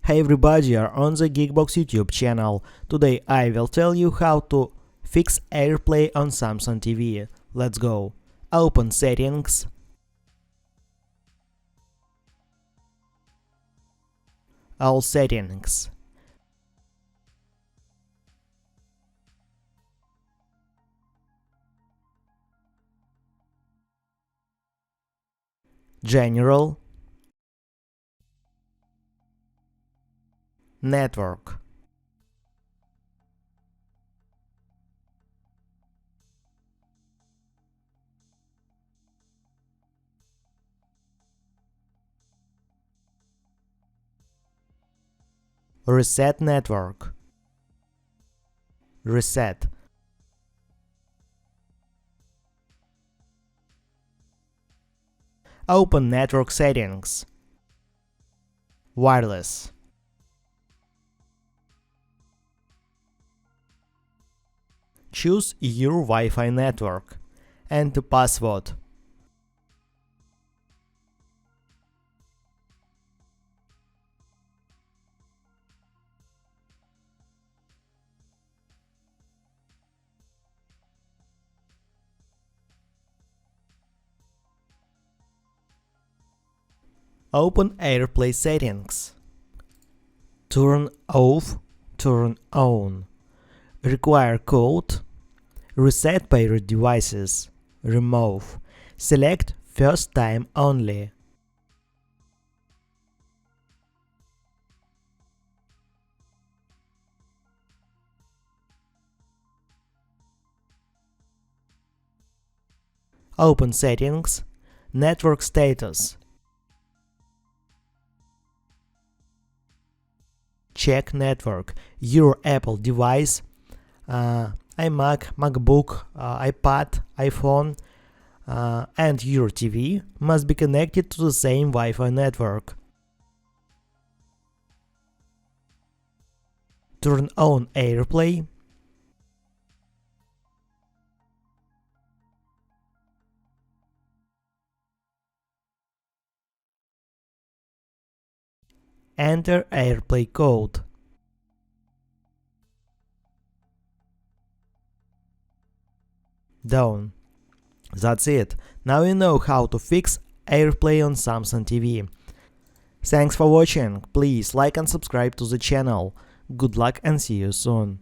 Hey everybody, you're on the GeekBox YouTube channel. Today I will tell you how to fix Airplay on Samsung TV. Let's go. Open Settings. All settings. General. Network. Reset network. Reset. Open network settings. Wireless. Choose your Wi-Fi network and the password. Open Airplay settings. Turn off, turn on. Require code. Reset paired devices. Remove. Select first time only. Open Settings. Network status. Check network. Your Apple device, iMac, MacBook, iPad, iPhone, and your TV must be connected to the same Wi-Fi network. Turn on Airplay. Enter Airplay code. Done. That's it. Now you know how to fix Airplay on Samsung TV. Thanks for watching. Please like and subscribe to the channel. Good luck and see you soon.